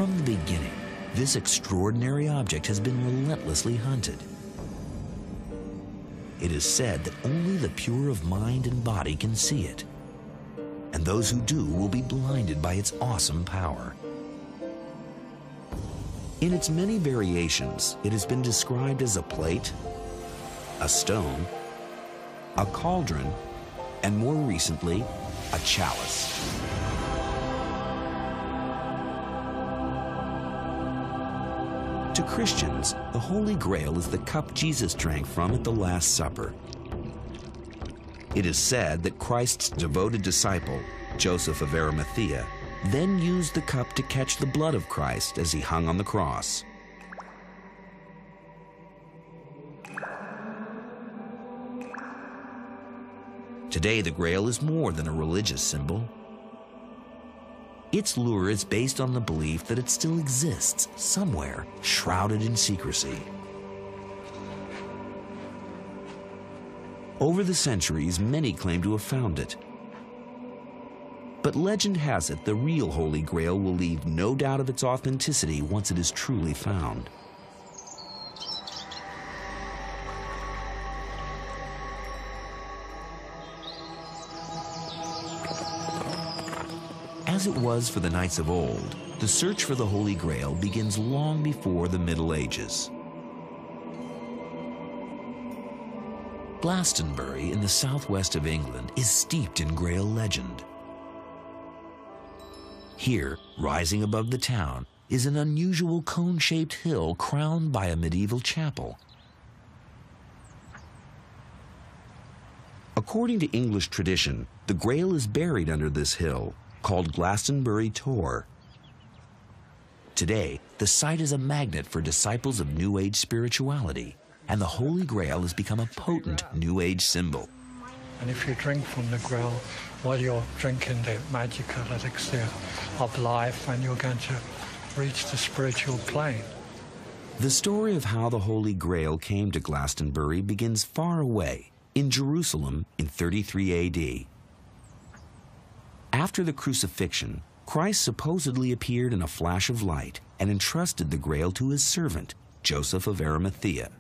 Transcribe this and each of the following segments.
From the beginning, this extraordinary object has been relentlessly hunted. It is said that only the pure of mind and body can see it, and those who do will be blinded by its awesome power. In its many variations, it has been described as a plate, a stone, a cauldron, and more recently, a chalice. To Christians, the Holy Grail is the cup Jesus drank from at the Last Supper. It is said that Christ's devoted disciple, Joseph of Arimathea, then used the cup to catch the blood of Christ as he hung on the cross. Today, the Grail is more than a religious symbol. Its lure is based on the belief that it still exists somewhere, shrouded in secrecy. Over the centuries, many claim to have found it. But legend has it the real Holy Grail will leave no doubt of its authenticity once it is truly found. As it was for the knights of old, the search for the Holy Grail begins long before the Middle Ages. Glastonbury in the southwest of England is steeped in Grail legend. Here, rising above the town, is an unusual cone-shaped hill crowned by a medieval chapel. According to English tradition, the Grail is buried under this hill, called Glastonbury Tor. Today, the site is a magnet for disciples of New Age spirituality, and the Holy Grail has become a potent New Age symbol. And if you drink from the Grail while you're drinking the magical elixir of life, and you're going to reach the spiritual plane. The story of how the Holy Grail came to Glastonbury begins far away, in Jerusalem in 33 AD. After the crucifixion, Christ supposedly appeared in a flash of light and entrusted the Grail to his servant, Joseph of Arimathea.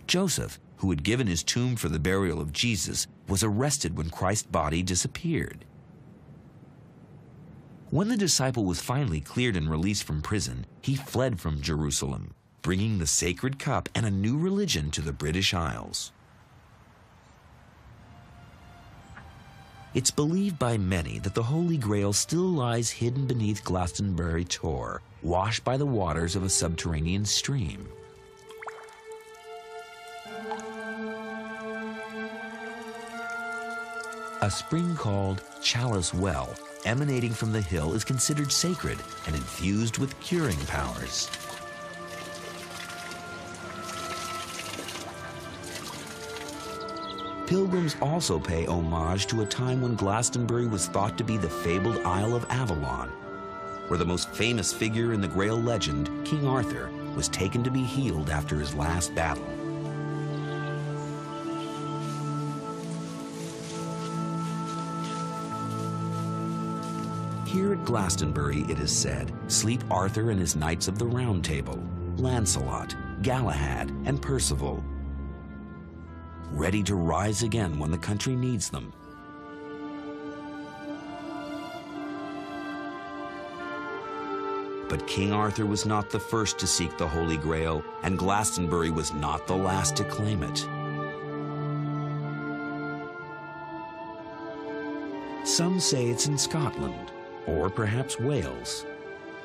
Joseph, who had given his tomb for the burial of Jesus, was arrested when Christ's body disappeared. When the disciple was finally cleared and released from prison, he fled from Jerusalem, bringing the sacred cup and a new religion to the British Isles. It's believed by many that the Holy Grail still lies hidden beneath Glastonbury Tor, washed by the waters of a subterranean stream. A spring called Chalice Well, emanating from the hill, is considered sacred and infused with curing powers. Pilgrims also pay homage to a time when Glastonbury was thought to be the fabled Isle of Avalon, where the most famous figure in the Grail legend, King Arthur, was taken to be healed after his last battle. Here at Glastonbury, it is said, sleep Arthur and his knights of the Round Table, Lancelot, Galahad, and Perceval, ready to rise again when the country needs them. But King Arthur was not the first to seek the Holy Grail, and Glastonbury was not the last to claim it. Some say it's in Scotland, or perhaps Wales,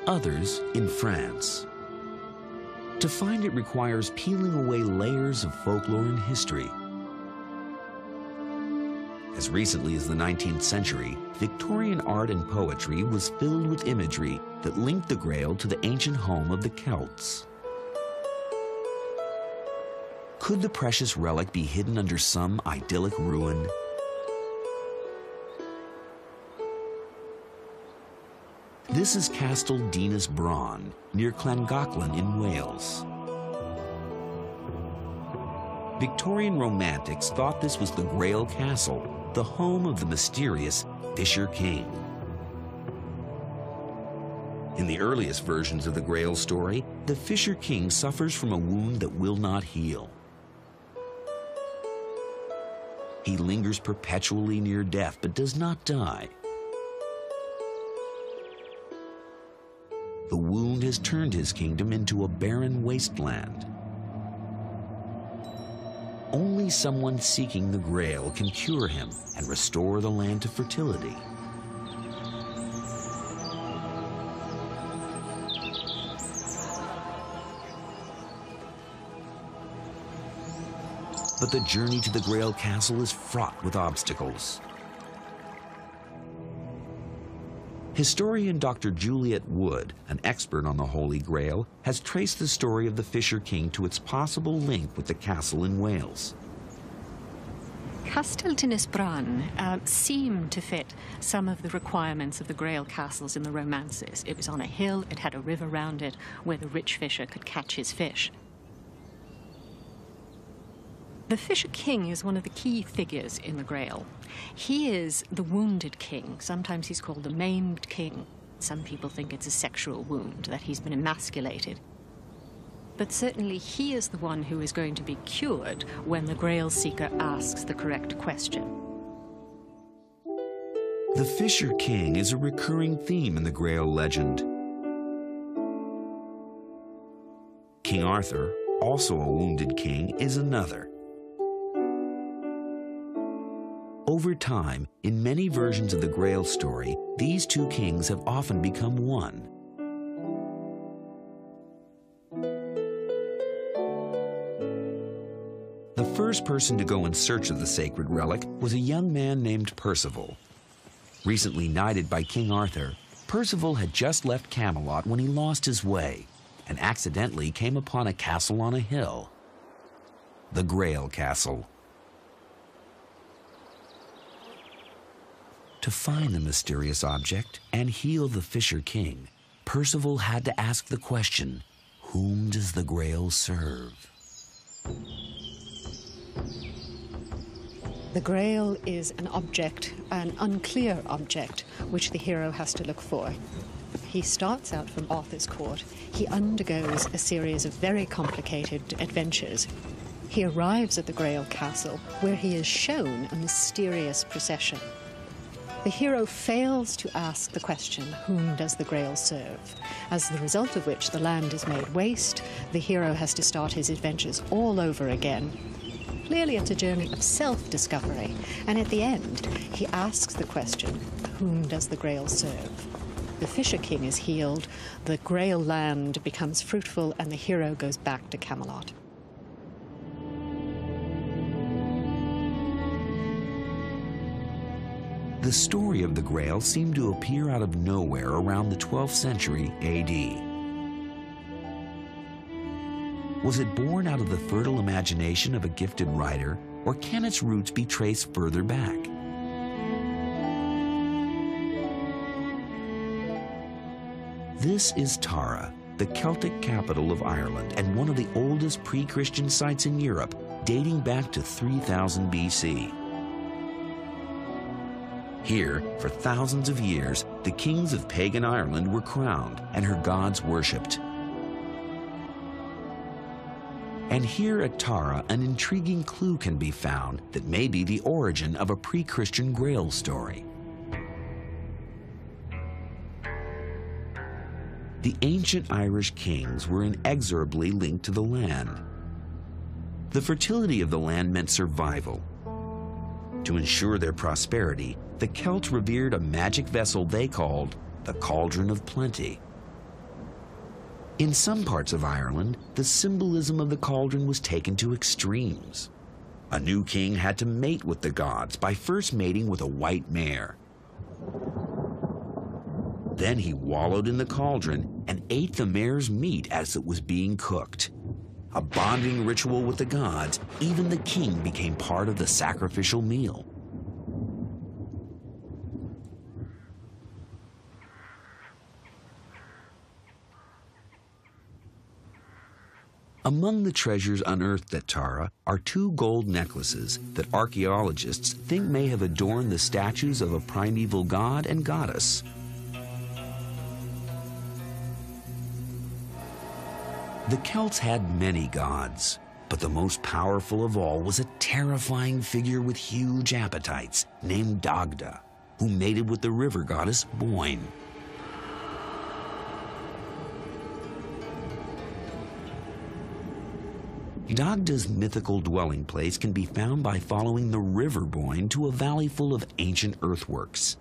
others in France. To find it requires peeling away layers of folklore and history. As recently as the 19th century, Victorian art and poetry was filled with imagery that linked the Grail to the ancient home of the Celts. Could the precious relic be hidden under some idyllic ruin? This is Castle Dinas Bran, near Llangollen in Wales. Victorian romantics thought this was the Grail Castle, the home of the mysterious Fisher King. In the earliest versions of the Grail story, the Fisher King suffers from a wound that will not heal. He lingers perpetually near death, but does not die. The wound has turned his kingdom into a barren wasteland. Only someone seeking the Grail can cure him and restore the land to fertility. But the journey to the Grail Castle is fraught with obstacles. Historian Dr. Juliet Wood, an expert on the Holy Grail, has traced the story of the Fisher King to its possible link with the castle in Wales. Castell Bran seemed to fit some of the requirements of the Grail castles in the romances. It was on a hill, it had a river round it, where the rich fisher could catch his fish. The Fisher King is one of the key figures in the Grail. He is the wounded king. Sometimes he's called the maimed king. Some people think it's a sexual wound, that he's been emasculated. But certainly he is the one who is going to be cured when the Grail seeker asks the correct question. The Fisher King is a recurring theme in the Grail legend. King Arthur, also a wounded king, is another. Over time, in many versions of the Grail story, these two kings have often become one. The first person to go in search of the sacred relic was a young man named Perceval. Recently knighted by King Arthur, Perceval had just left Camelot when he lost his way and accidentally came upon a castle on a hill, the Grail Castle. To find the mysterious object and heal the Fisher King, Perceval had to ask the question, whom does the Grail serve? The Grail is an object, an unclear object, which the hero has to look for. He starts out from Arthur's court. He undergoes a series of very complicated adventures. He arrives at the Grail Castle, where he is shown a mysterious procession. The hero fails to ask the question, whom does the Grail serve? As the result of which the land is made waste, the hero has to start his adventures all over again. Clearly it's a journey of self-discovery, and at the end he asks the question, whom does the Grail serve? The Fisher King is healed, the Grail land becomes fruitful, and the hero goes back to Camelot. The story of the Grail seemed to appear out of nowhere around the 12th century AD. Was it born out of the fertile imagination of a gifted writer, or can its roots be traced further back? This is Tara, the Celtic capital of Ireland and one of the oldest pre-Christian sites in Europe, dating back to 3000 BC. Here, for thousands of years, the kings of pagan Ireland were crowned and her gods worshipped. And here at Tara, an intriguing clue can be found that may be the origin of a pre-Christian Grail story. The ancient Irish kings were inexorably linked to the land. The fertility of the land meant survival. To ensure their prosperity, the Celts revered a magic vessel they called the Cauldron of Plenty. In some parts of Ireland, the symbolism of the cauldron was taken to extremes. A new king had to mate with the gods by first mating with a white mare. Then he wallowed in the cauldron and ate the mare's meat as it was being cooked. A bonding ritual with the gods, even the king became part of the sacrificial meal. Among the treasures unearthed at Tara are 2 gold necklaces that archaeologists think may have adorned the statues of a primeval god and goddess. The Celts had many gods, but the most powerful of all was a terrifying figure with huge appetites named Dagda, who mated with the river goddess Boyne. Dagda's mythical dwelling place can be found by following the river Boyne to a valley full of ancient earthworks.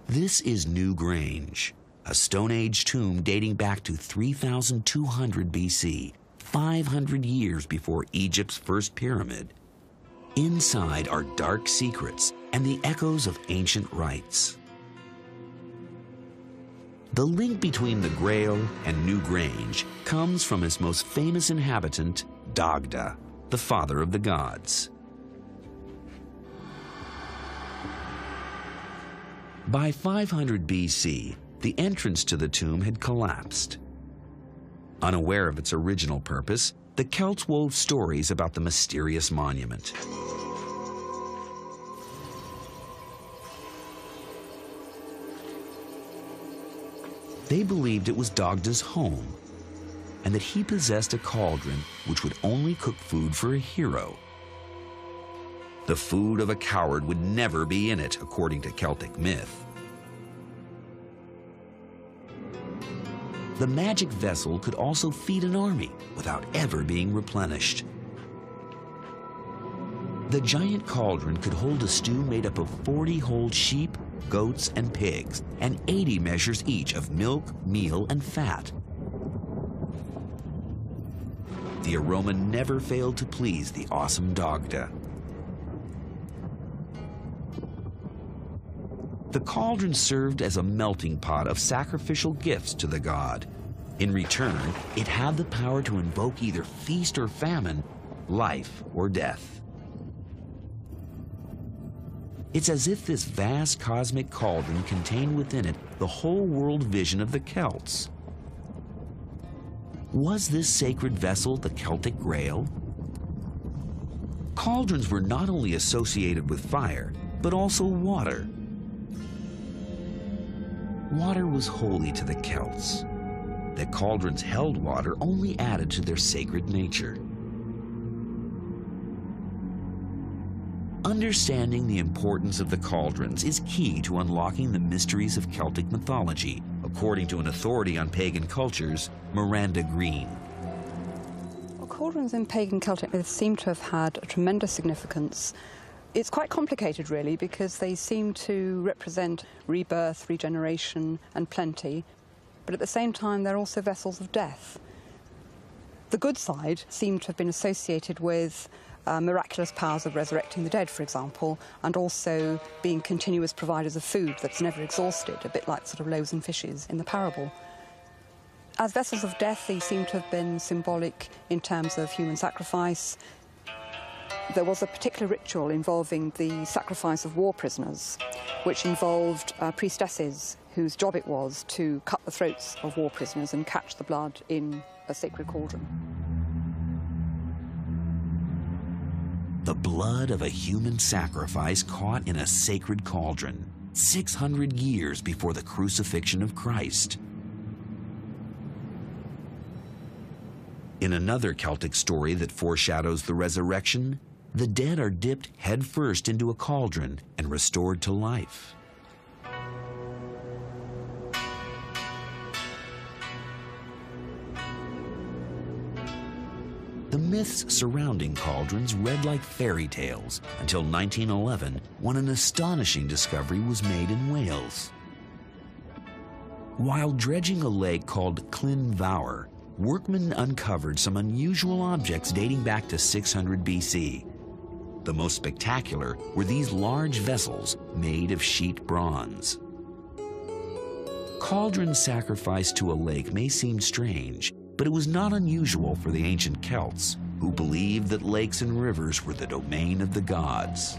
This is New Grange, a Stone Age tomb dating back to 3200 BC, 500 years before Egypt's first pyramid. Inside are dark secrets and the echoes of ancient rites. The link between the Grail and New Grange comes from its most famous inhabitant, Dagda, the father of the gods. By 500 BC, the entrance to the tomb had collapsed. Unaware of its original purpose, the Celts wove stories about the mysterious monument. They believed it was Dagda's home, and that he possessed a cauldron which would only cook food for a hero. The food of a coward would never be in it, according to Celtic myth. The magic vessel could also feed an army without ever being replenished. The giant cauldron could hold a stew made up of 40 whole sheep, goats, and pigs, and 80 measures each of milk, meal, and fat. The aroma never failed to please the awesome Dagda. The cauldron served as a melting pot of sacrificial gifts to the god. In return, it had the power to invoke either feast or famine, life or death. It's as if this vast cosmic cauldron contained within it the whole world vision of the Celts. Was this sacred vessel the Celtic Grail? Cauldrons were not only associated with fire, but also water. Water was holy to the Celts. That cauldrons held water only added to their sacred nature. Understanding the importance of the cauldrons is key to unlocking the mysteries of Celtic mythology, according to an authority on pagan cultures, Miranda Green. Well, cauldrons in pagan Celtic myths seem to have had a tremendous significance. It's quite complicated, really, because they seem to represent rebirth, regeneration, and plenty, but at the same time they're also vessels of death. The good side seemed to have been associated with miraculous powers of resurrecting the dead, for example, and also being continuous providers of food that's never exhausted, a bit like sort of loaves and fishes in the parable. As vessels of death, they seem to have been symbolic in terms of human sacrifice. There was a particular ritual involving the sacrifice of war prisoners, which involved priestesses whose job it was to cut the throats of war prisoners and catch the blood in a sacred cauldron. The blood of a human sacrifice caught in a sacred cauldron, 600 years before the crucifixion of Christ. In another Celtic story that foreshadows the resurrection, the dead are dipped headfirst into a cauldron and restored to life. The myths surrounding cauldrons read like fairy tales until 1911, when an astonishing discovery was made in Wales. While dredging a lake called Clyn Fawr, workmen uncovered some unusual objects dating back to 600 BC. The most spectacular were these large vessels made of sheet bronze. Cauldrons sacrificed to a lake may seem strange, but it was not unusual for the ancient Celts, who believed that lakes and rivers were the domain of the gods.